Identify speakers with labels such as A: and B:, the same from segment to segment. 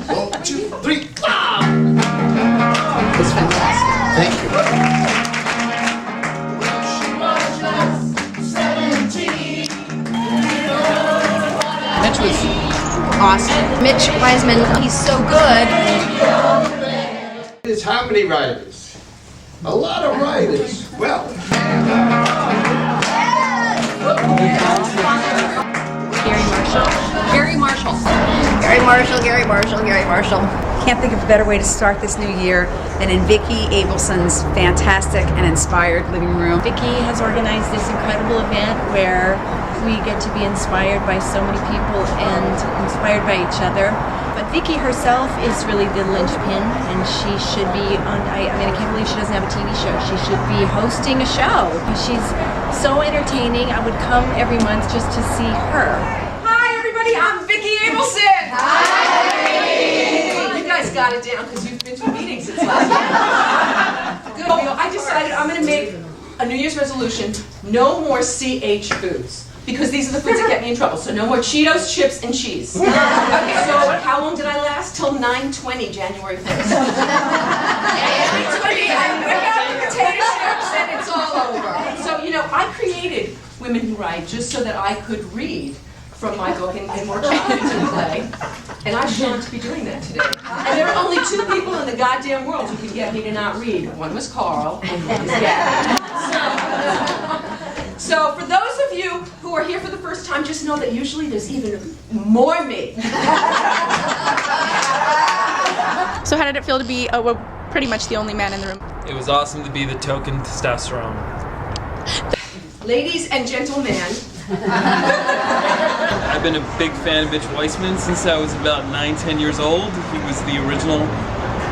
A: 1, 2, 3, ah!
B: It's fantastic.
A: Thank you.
B: Mitch was awesome.
C: Mitch Weissman, he's so good.
A: It's how many writers? A lot of writers. Well.
C: Garry Marshall.
D: Can't think of a better way to start this new year than in Vicki Abelson's fantastic and inspired living room.
E: Vicki has organized this incredible event where we get to be inspired by so many people and inspired by each other. But Vicki herself is really the linchpin, and she should be on, I can't believe she doesn't have a TV show. She should be hosting a show. She's so entertaining. I would come every month just to see her.
F: Hi everybody, I'm Vicki Abelson! Hi! You guys got it down because you've been to meetings since last year. Good. I decided I'm going to make a New Year's resolution, no more CH foods. Because these are the foods that get me in trouble. So no more Cheetos, chips, and cheese. Okay, so how long did I last? Till 9/20, January 1st. 9/20, I whip out the potato chips and it's all over. So, you know, I created Women Who Write just so that I could read from my book and workshop it into play. And I should not be doing that today. And there are only 2 people in the goddamn world who could get me to not read. One was Carl and one was Gary. So for those of you who are here for the first time, just know that usually there's even more me.
G: So how did it feel to be pretty much the only man in the room?
H: It was awesome to be the token testosterone.
F: Ladies and gentlemen.
H: I've been a big fan of Mitch Weissman since I was about 9-10 years old. He was the original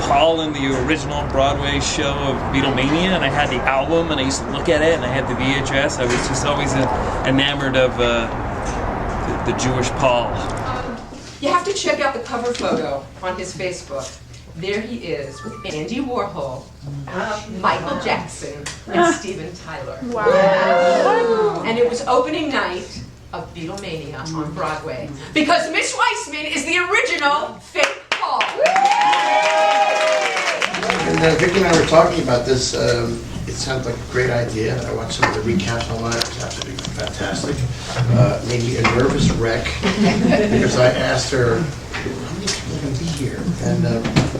H: Paul in the original Broadway show of Beatlemania, and I had the album, and I used to look at it, and I had the VHS. I was just always enamored of the Jewish Paul.
F: You have to check out the cover photo on his Facebook. There he is with Andy Warhol, Michael Jackson, and Steven Tyler.
G: Wow.
F: And it was opening night of Beatlemania on Broadway. Because Mitch Weissman is the original fake Paul.
A: And Vicki and I were talking about this. It sounded like a great idea. I watched some of the recaps online. It was absolutely fantastic. Made me a nervous wreck because I asked her, how many people are going to be here? And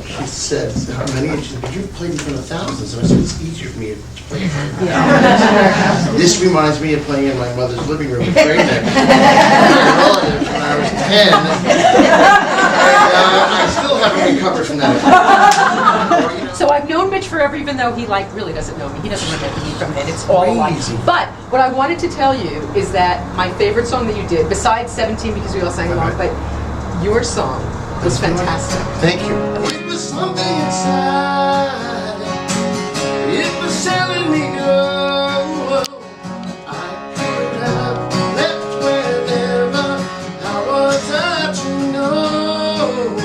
A: she said, how many? And she said, but you've played in front of thousands. And I said, it's easier for me to play in front of thousands. This reminds me of playing in my mother's living room with Greg there. Relatives when I was 10. I still haven't recovered from that.
F: So I've known Mitch forever, even though he really doesn't know me. He doesn't remember me from it. It's all like. But what I wanted to tell you is that my favorite song that you did, besides 17 because we all sang along, but your song was fantastic.
A: Thank you. It was something inside. It was telling me no. I could have left whenever. How was I to know?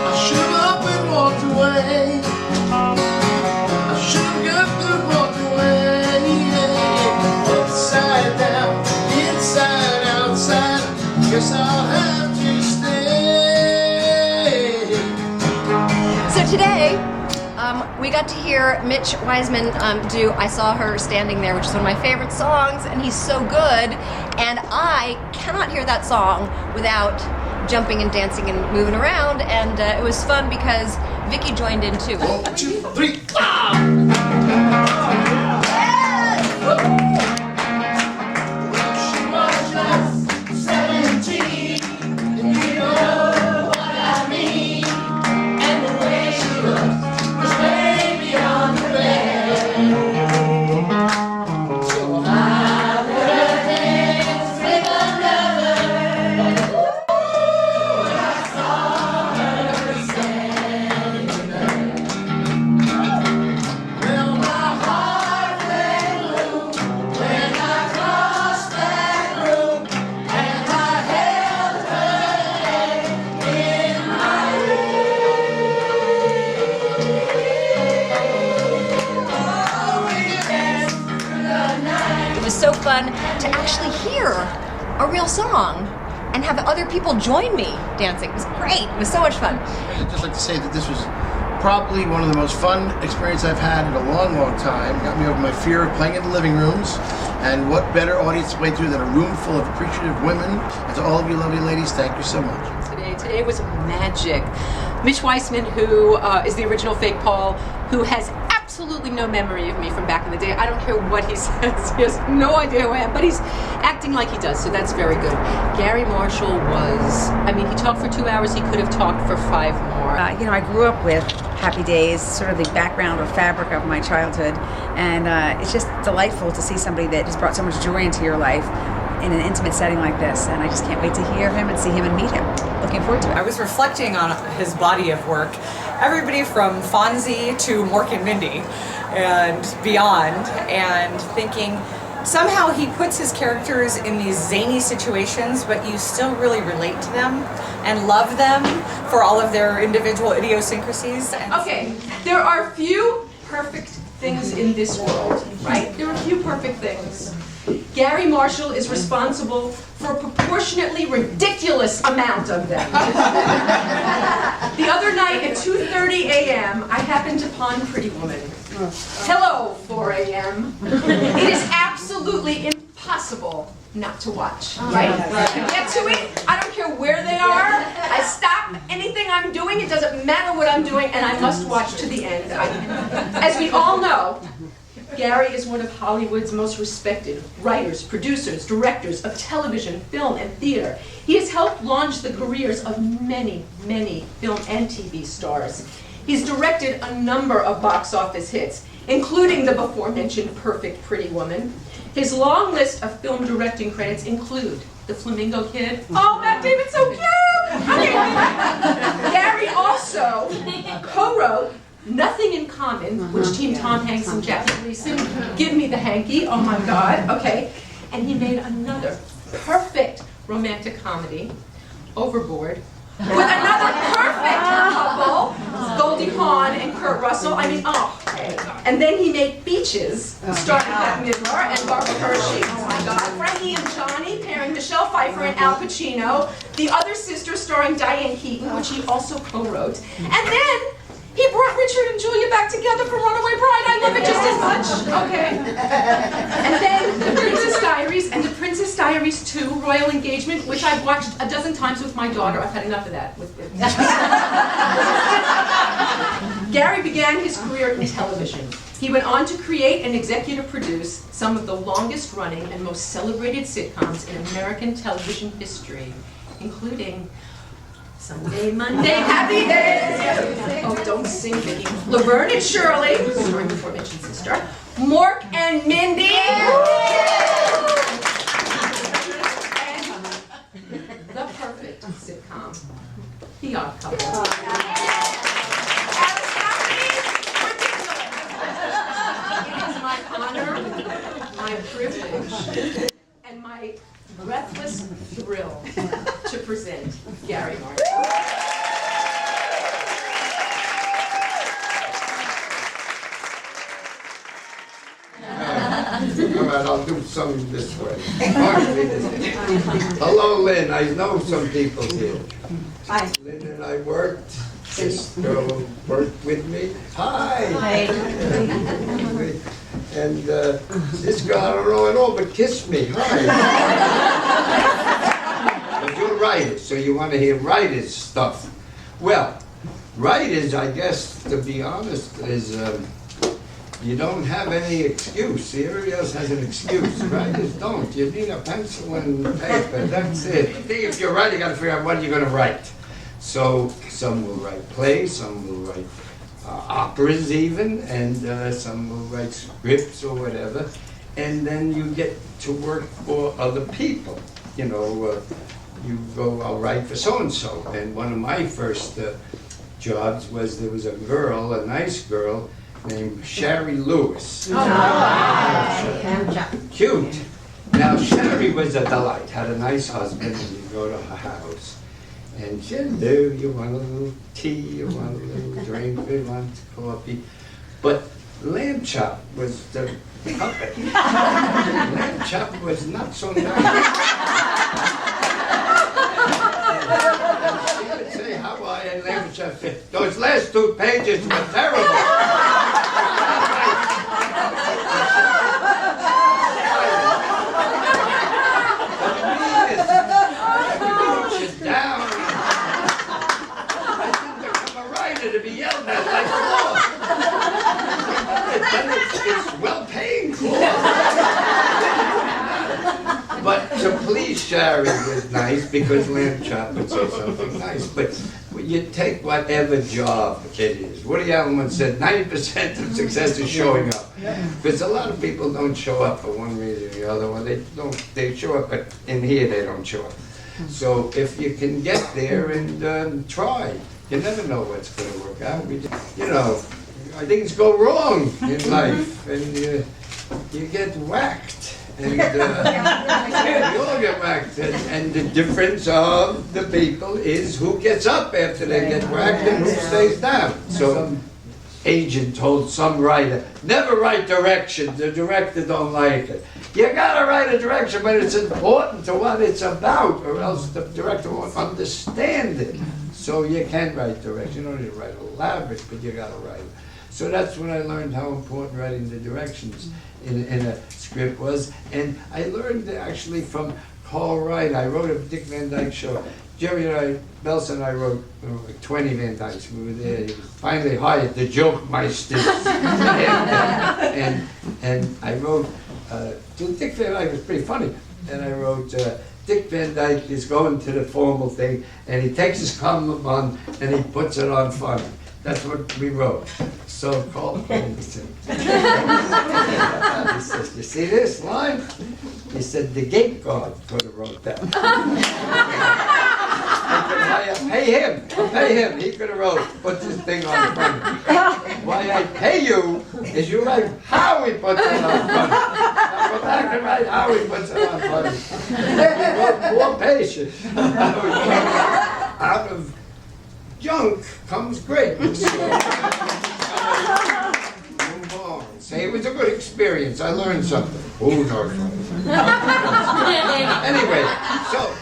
A: I should have up and walked away. I should have got and walked away. Upside down, inside, outside. Guess I'll have to stay.
C: So today, we got to hear Mitch Weissman do I Saw Her Standing There, which is one of my favorite songs, and he's so good. And I cannot hear that song without jumping and dancing and moving around, and it was fun because Vicki joined in too.
A: 1, 2, 3, ah!
C: So fun to actually hear a real song and have other people join me dancing. It was great. It was so much fun.
A: I'd just like to say that this was probably one of the most fun experiences I've had in a long, long time. Got me over my fear of playing in the living rooms. And what better audience to play to than a room full of appreciative women. And to all of you lovely ladies, thank you so much.
F: Today was magic. Mitch Weissman, who is the original Fake Paul, who has absolutely no memory of me from back in the day. I don't care what he says. He has no idea who I am, but he's acting like he does, so that's very good. Garry Marshall was, he talked for 2 hours. He could have talked for 5 more.
D: I grew up with Happy Days, sort of the background or fabric of my childhood, and it's just delightful to see somebody that just brought so much joy into your life in an intimate setting like this, and I just can't wait to hear him and see him and meet him. Looking forward to it.
I: I was reflecting on his body of work, everybody from Fonzie to Mork and Mindy and beyond, and thinking somehow he puts his characters in these zany situations, but you still really relate to them and love them for all of their individual idiosyncrasies.
F: Okay, there are few perfect things in this world, right? There are few perfect things. Garry Marshall is responsible for a proportionately ridiculous amount of them. The other night at 2:30 a.m., I happened upon Pretty Woman. Hello, 4 a.m. It is absolutely impossible not to watch, right? I get to it, I don't care where they are, I stop anything I'm doing, it doesn't matter what I'm doing, and I must watch to the end. As we all know, Garry is one of Hollywood's most respected writers, producers, directors of television, film, and theater. He has helped launch the careers of many, many film and TV stars. He's directed a number of box office hits, including the before-mentioned Perfect Pretty Woman. His long list of film directing credits include The Flamingo Kid. Oh, Matt Damon's so cute! Okay. Garry also co-wrote Nothing in Common, which Team Tom Hanks and Jacquie Gleason, Give Me the Hanky, oh my God, okay. And he made another perfect romantic comedy, Overboard, with another perfect couple, Goldie Hawn and Kurt Russell. And then he made Beaches, starring Bette Midler and Barbara Hershey, oh my God, Frankie and Johnny, pairing Michelle Pfeiffer and Al Pacino, The Other Sister, starring Diane Keaton, which he also co-wrote. And then he brought Richard and Julia back together for Runaway Bride. I love it just as much. Okay. And then The Princess Diaries and The Princess Diaries 2, Royal Engagement, which I've watched a dozen times with my daughter. I've had enough of that. Garry began his career in television. He went on to create and executive produce some of the longest running and most celebrated sitcoms in American television history, including Sunday, Monday, Happy Days. Oh, don't sing, Vicki. Laverne and Shirley, starring the aforementioned sister. Mork and Mindy. And the perfect sitcom, The Odd Couple. It is my honor, my privilege, and my breathless thrill to present Garry Marshall.
J: All right, I'll do some this way. Partially this way. Hello, Lynn. I know some people here.
D: Hi.
J: Lynn and I worked. This girl worked with me. Hi.
D: Hi.
J: And this girl, I don't know at all, but kissed me. Hi. But you're writers, so you want to hear writers' stuff. Well, writers, I guess, to be honest, is you don't have any excuse. Everybody else has an excuse. Writers don't. You need a pencil and paper. That's it. If you're writing, you got to figure out what you're going to write. So some will write plays, some will write operas even, and some will write scripts or whatever. And then you get to work for other people. You know, you go, I'll write for so-and-so. And one of my first jobs was there was a girl, a nice girl, named Sherry Lewis. Cute. Now, Sherry was a delight, had a nice husband, and you go to her house. And she'll do, you want a little tea, you want a little drink, you want coffee. But Lamb Chop was the puppet. Lamb Chop was not so nice. and Levinson said, those last 2 pages were terrible. Everything down. I didn't become a writer to be yelled at like law. It's well-paying law. But to please Shari was nice because Lamb Chop would say something nice. But you take whatever job it is. Woody Allen once said 90% of success is showing up. Because a lot of people don't show up for one reason or the other. Well, they show up, but in here they don't show up. So if you can get there and try, you never know what's going to work out. Things go wrong in life, and you get whacked. And you all get whacked. And the difference of the people is who gets up after they get whacked and who stays down. So agent told some writer, never write direction, the director don't like it. You gotta write a direction, but it's important to what it's about, or else the director won't understand it. So you can write direction. You don't need to write elaborate, but you gotta write. So that's when I learned how important writing the directions in a script was. And I learned actually from Carl Wright. I wrote a Dick Van Dyke show. Jerry and I, Belson and I wrote like 20 Van Dykes. We were there. He was finally hired the joke meister. and I wrote, Dick Van Dyke was pretty funny. And I wrote, Dick Van Dyke is going to the formal thing, and he takes his column on and he puts it on funny. That's what we wrote. So Carl came to me. He says, you see this line? He said, the gate guard could have wrote that. I'll pay him. He could have wrote, put this thing on front. Why I pay you is you write how he puts it on front. Now go back and write how he puts it on front. He wrote 4 pages. Out of junk comes greatness. Say it was a good experience. I learned something. Who knows? Anyway,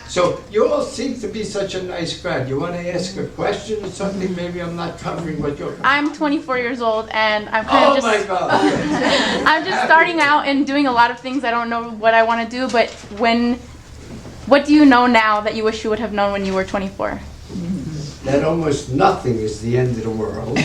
J: so you all seem to be such a nice crowd. You want to ask a question or something? Maybe I'm not covering what you're.
G: I'm 24 years old, and I'm kind of
J: my God!
G: I'm just starting out and doing a lot of things. I don't know what I want to do, but what do you know now that you wish you would have known when you were 24?
J: That almost nothing is the end of the world.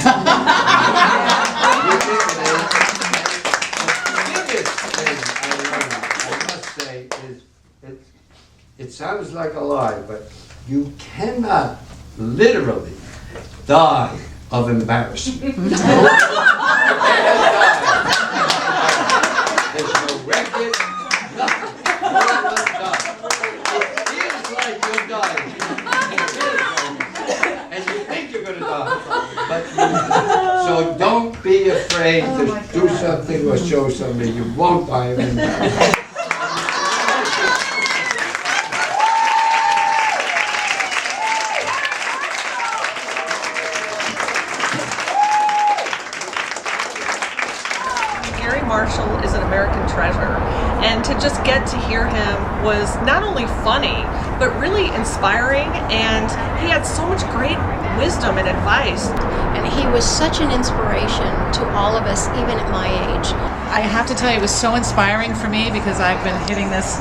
J: It sounds like a lie, but you cannot literally die of embarrassment. There's no record, nothing. No one died. It feels like you're dying. And you think you're going to die. But so don't be afraid to do something or show something. You won't die of embarrassment.
K: Garry Marshall is an American treasure, and to just get to hear him was not only funny, but really inspiring, and he had so much great wisdom and advice.
L: And he was such an inspiration to all of us, even at my age.
B: I have to tell you, it was so inspiring for me because I've been hitting this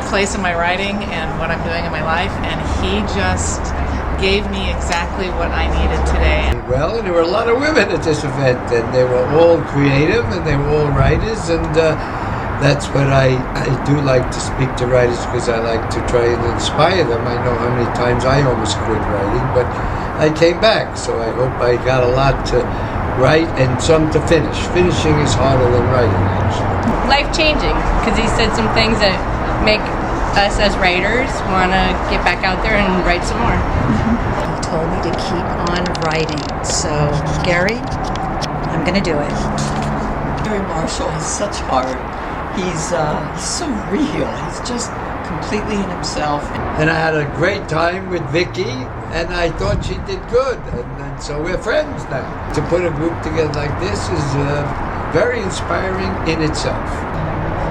B: place in my writing and what I'm doing in my life, and he just gave me exactly what I needed today.
J: Well, and there were a lot of women at this event, and they were all creative, and they were all writers, and that's what I do like to speak to writers, because I like to try and inspire them. I know how many times I almost quit writing, but I came back, so I hope I got a lot to write and some to finish. Finishing is harder than writing, actually.
M: Life-changing, because he said some things that make us as writers want to get back out there and write some more.
N: He told me to keep on writing. So, Garry, I'm going to do it.
O: Garry Marshall has such heart. He's so real. He's just completely in himself.
J: And I had a great time with Vicki, and I thought she did good. And so we're friends now. To put a group together like this is very inspiring in itself.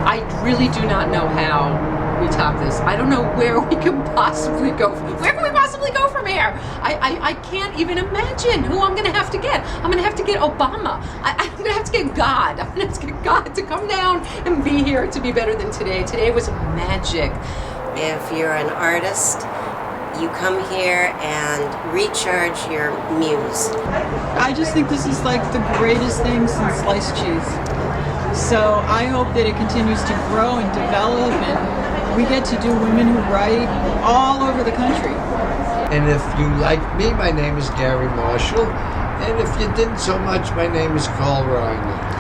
P: I really do not know how we top this. I don't know where we can possibly go. Where can we possibly
F: possibly go from here? I can't even imagine who I'm going to have to get. I'm going to have to get Obama. I'm going to have to get God. I'm going to have to get God to come down and be here to be better than today. Today was magic.
P: If you're an artist, you come here and recharge your muse.
Q: I just think this is like the greatest thing since sliced cheese. So I hope that it continues to grow and develop, and we get to do Women Who Write all over the country.
J: And if you like me, my name is Garry Marshall. And if you didn't so much, my name is Carl Reiner.